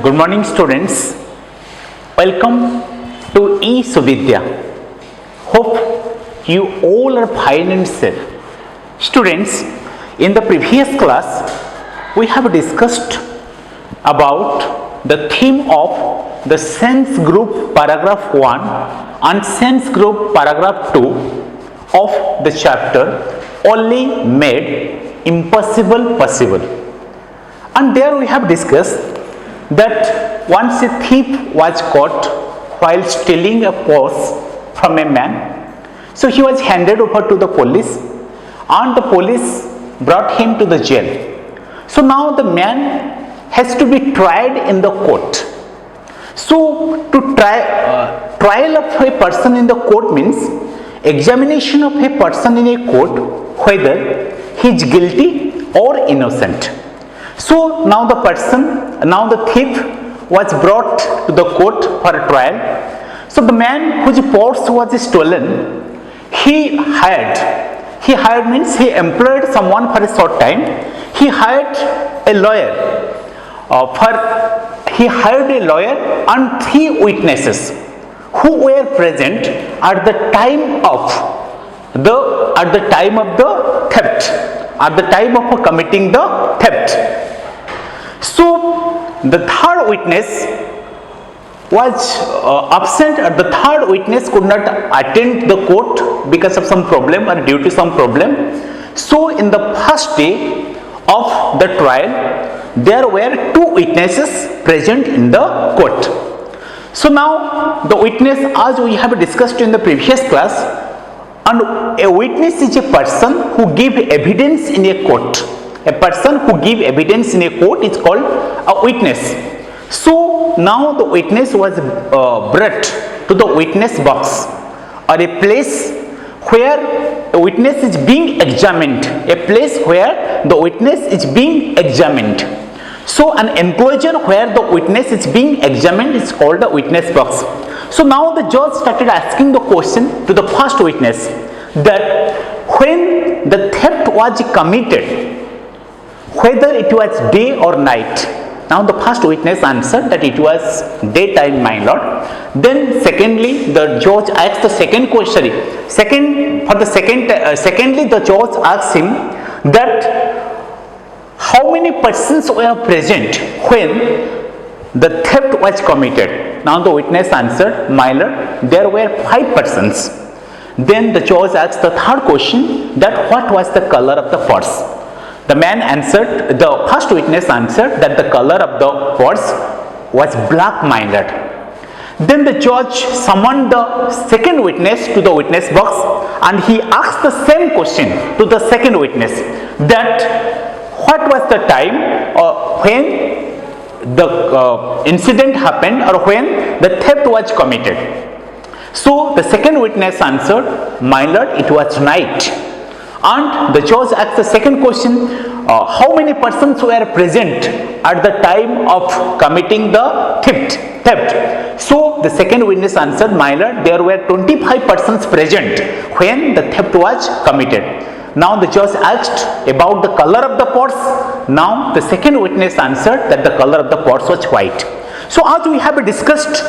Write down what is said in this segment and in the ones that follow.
Good morning students. Welcome to E-Suvidya. Hope you all are fine and safe. Students, in the previous class we have discussed about the theme of the sense group paragraph 1 and sense group paragraph 2 of the chapter Only Made Impossible Possible. And there we have discussed that once a thief was caught while stealing a purse from a man, so he was handed over to the police and the police brought him to the jail. So now the man has to be tried in the court. So to trial of a person in the court means examination of a person in a court whether he is guilty or innocent. So now the thief was brought to the court for a trial. So the man whose purse was stolen, he hired means he employed someone for a short time. He hired a lawyer and 3 witnesses who were present at the time of committing the theft. So the third witness was absent. The third witness could not attend the court because of some problem or due to some problem. So in the first day of the trial, there were 2 witnesses present in the court. So now the witness, as we have discussed in the previous class, and a witness is a person who gives evidence in a court. A person who gives evidence in a court is called a witness. So now the witness was brought to the witness box, or a place where a witness is being examined. So an enclosure where the witness is being examined is called the witness box. So now the judge started asking the question to the first witness that when the theft was committed, whether it was day or night. Now the first witness answered that it was daytime, my lord. Then secondly, the judge asked the second question. Secondly, the judge asked him that how many persons were present when the theft was committed. Now the witness answered, my lord, there were 5 persons. Then the judge asked the third question, that what was the color of the purse. The first witness answered that the color of the purse was black, my lord. Then the judge summoned the second witness to the witness box and he asked the same question to the second witness, that what was the time when the incident happened or when the theft was committed. So the second witness answered, my lord, it was night. And the judge asked the second question, how many persons were present at the time of committing the theft. So the second witness answered, my lord, there were 25 persons present when the theft was committed. Now the judge asked about the color of the purse. Now the second witness answered that the color of the purse was white. So as we have discussed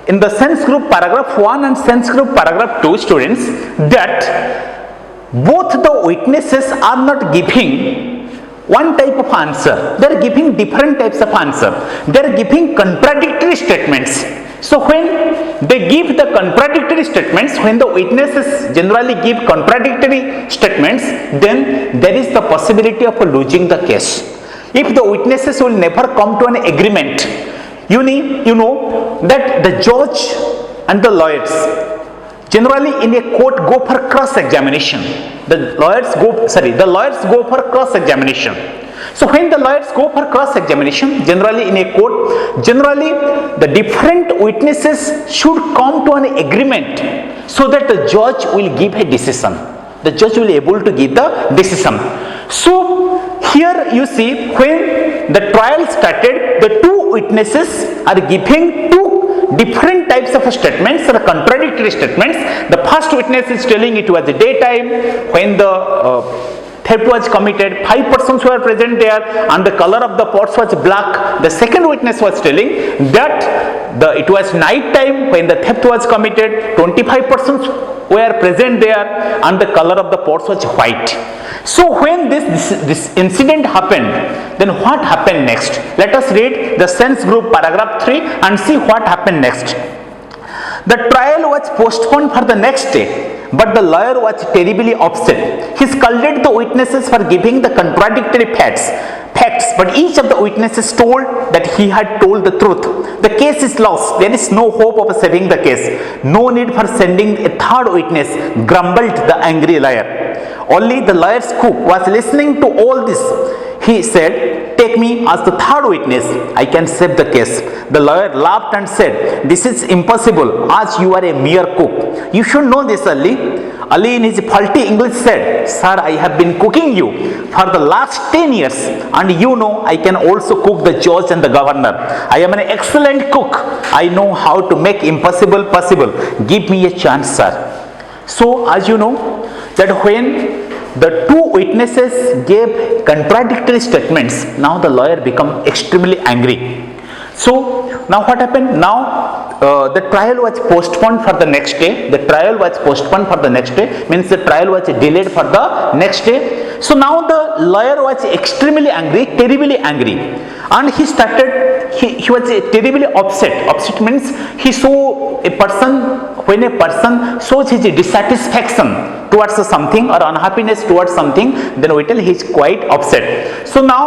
in the sense group paragraph 1 and sense group paragraph 2, students, that both the witnesses are not giving one type of answer. They are giving different types of answer. They are giving contradictory statements. So when they give the contradictory statements, when the witnesses generally give contradictory statements, then there is the possibility of losing the case. If the witnesses will never come to an agreement, you know that the judge and the lawyers generally in a court go for cross-examination. The lawyers go for cross-examination. So when the lawyers go for cross-examination, generally in a court, the different witnesses should come to an agreement so that the judge will give a decision. The judge will be able to give the decision. So here you see, when the trial started, the 2 witnesses are giving 2 different types of statements or contradictory statements. The first witness is telling it was the daytime when the theft was committed, 5 persons were present there and the color of the pots was black. The second witness was telling that it was night time when the theft was committed, 25 persons were present there and the color of the pots was white. So when this incident happened, then what happened next? Let us read the sense group paragraph 3 and see what happened next. The trial was postponed for the next day, but the lawyer was terribly upset. He scolded the witnesses for giving the contradictory facts, but each of the witnesses told that he had told the truth. The case is lost. There is no hope of saving the case. No need for sending a third witness, grumbled the angry lawyer. Only the lawyer's cook was listening to all this. He said, "Take me as the third witness. I can save the case." The lawyer laughed and said, "This is impossible as you are a mere cook. You should know this, Ali." Ali in his faulty English said, "Sir, I have been cooking you for the last 10 years and you know I can also cook the judge and the governor. I am an excellent cook. I know how to make impossible possible. Give me a chance, sir." So as you know that when the two witnesses gave contradictory statements, now the lawyer became extremely angry. So now what happened? Now the trial was postponed for the next day. The trial was postponed for the next day, means the trial was delayed for the next day. So now the lawyer was extremely angry, terribly angry, and he was terribly upset. Upset means he saw a person, when a person shows his dissatisfaction towards something or unhappiness towards something, then we tell he is quite upset. So now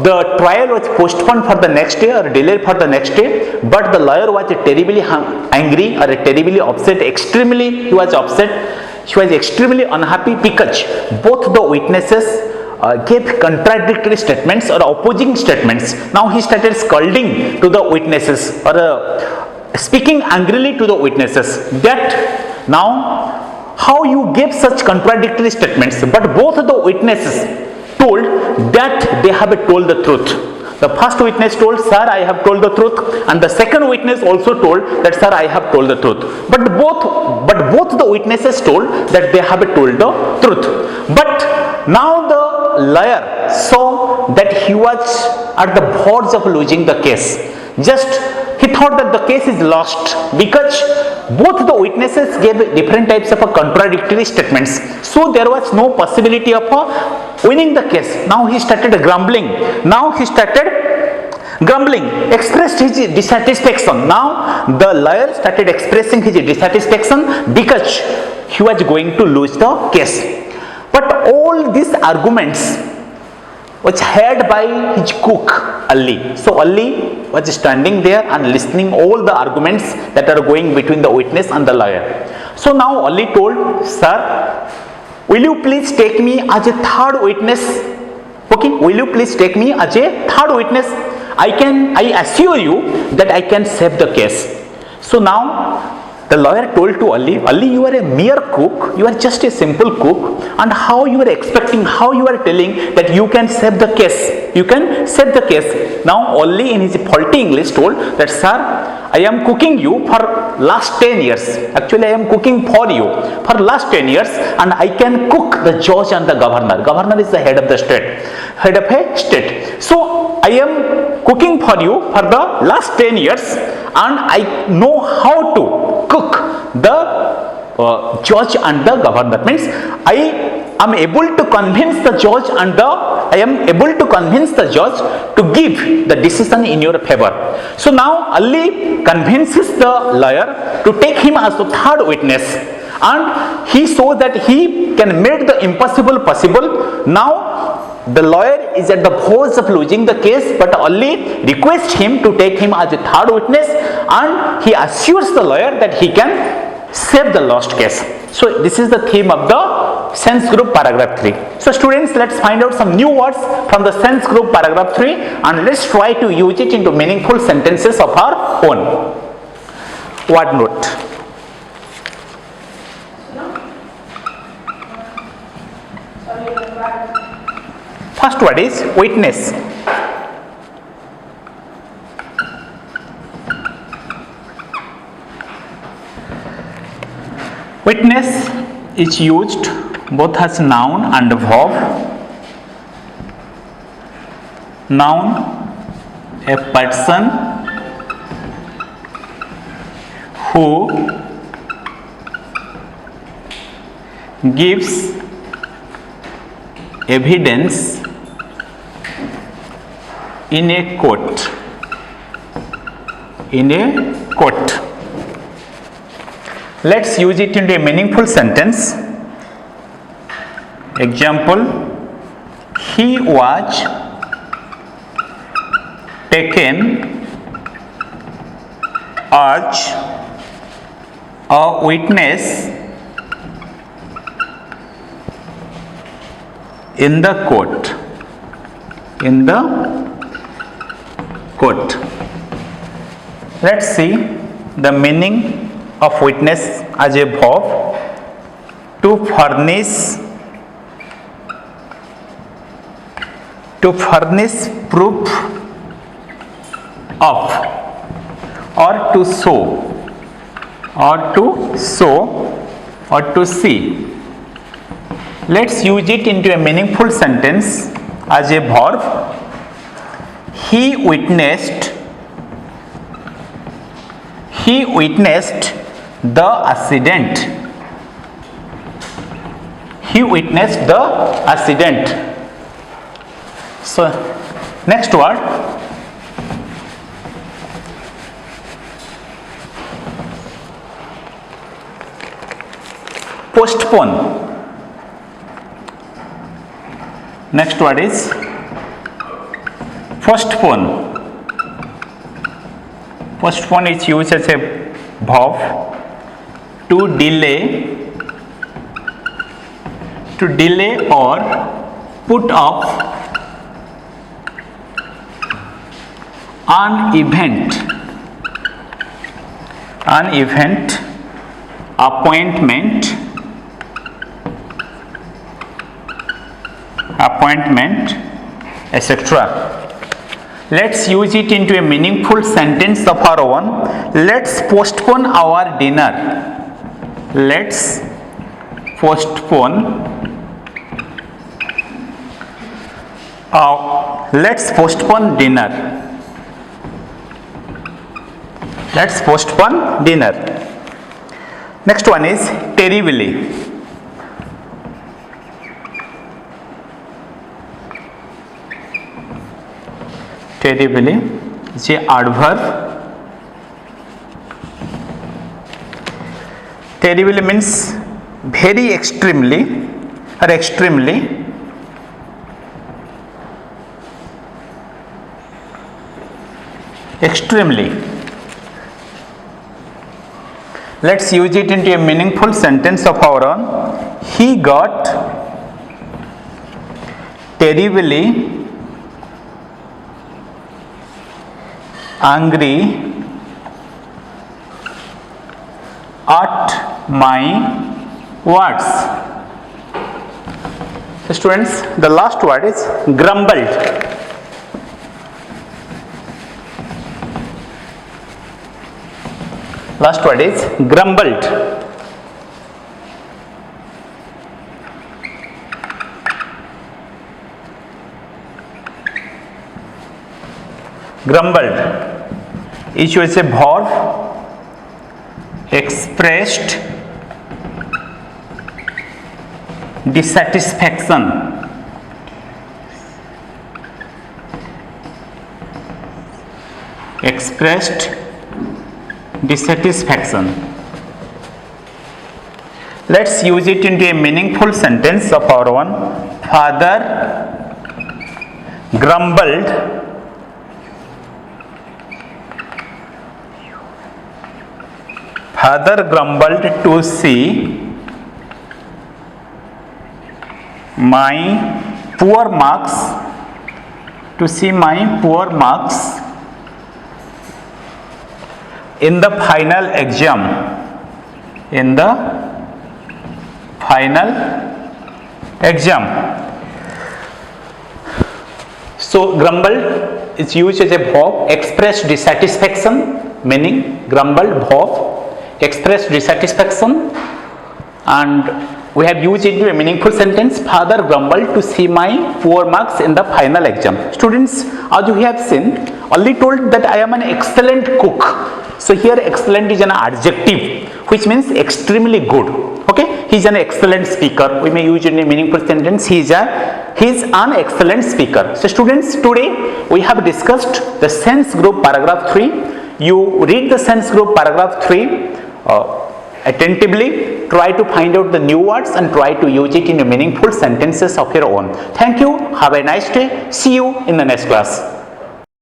the trial was postponed for the next day or delayed for the next day, but the lawyer was terribly angry or terribly upset. Extremely he was upset. He was extremely unhappy because both the witnesses gave contradictory statements or opposing statements. Now he started scolding to the witnesses or speaking angrily to the witnesses that now how you gave such contradictory statements, but both the witnesses told that they have told the truth. The first witness told, "Sir, I have told the truth," and the second witness also told that, "Sir, I have told the truth." But both the witnesses told that they have told the truth. But now the lawyer saw that he was at the verge of losing the case. Just he thought that the case is lost because both the witnesses gave different types of contradictory statements. So there was no possibility of winning the case. Now he started grumbling. Expressed his dissatisfaction. Now the lawyer started expressing his dissatisfaction because he was going to lose the case. But all these arguments was heard by his cook Ali. So Ali was standing there and listening all the arguments that are going between the witness and the lawyer. So now Ali told, "Sir, will you please take me as a third witness? Okay, will you please take me as a third witness? I assure you that I can save the case." So now the lawyer told to Ali, "Ali, you are a mere cook, you are just a simple cook, and how you are telling that you can save the case, you can save the case." Now Ali in his faulty English told that, "Sir, I am cooking you for last 10 years. Actually, I am cooking for you for last 10 years and I can cook the judge and the governor. Governor is the head of the state, head of a state. So I am cooking for you for the last 10 years and I know how to cook the judge and the governor." Means I am able to convince the judge to give the decision in your favor. So now Ali convinces the lawyer to take him as the third witness, and he saw that he can make the impossible possible. Now the lawyer is at the verge of losing the case, but Ali requests him to take him as a third witness, and he assures the lawyer that he can save the lost case. So this is the theme of the sense group paragraph 3. So students, let's find out some new words from the sense group paragraph 3 and let's try to use it into meaningful sentences of our own. Word note. First word is witness. Witness is used both as noun and verb. Noun, a person who gives evidence in a court. Let's use it into a meaningful sentence. Example, he was taken as a witness in the court. Let's see the meaning of witness as a verb. To furnish proof of, or to show, or to see. Let's use it into a meaningful sentence as a verb. He witnessed the accident. So next word, postpone. Next word is postpone. Postpone is used as a verb to delay or put off an event, appointment, etc. Let's use it into a meaningful sentence of our own. Let's postpone our dinner. Let's postpone dinner. Next one is terribly. Terribly is a adverb. Terribly means very extremely or extremely. Let's use it into a meaningful sentence of our own. He got terribly angry at my words. So students, the last word is grumbled. Last word is grumbled. Grumbled is used as a verb, expressed dissatisfaction. Let's use it into a meaningful sentence of our own. Father grumbled to see my poor marks in the final exam. So grumble is used as a verb, express dissatisfaction, meaning grumble verb, express dissatisfaction, and we have used it into a meaningful sentence. Father grumbled to see my poor marks in the final exam. Students, as you have seen, only told that I am an excellent cook. So here excellent is an adjective which means extremely good. Okay, he is an excellent speaker. We may use it in a meaningful sentence. He is an excellent speaker. So students, today we have discussed the sense group paragraph 3. You read the sense group paragraph 3 attentively, try to find out the new words and try to use it in a meaningful sentences of your own. Thank you. Have a nice day. See you in the next class.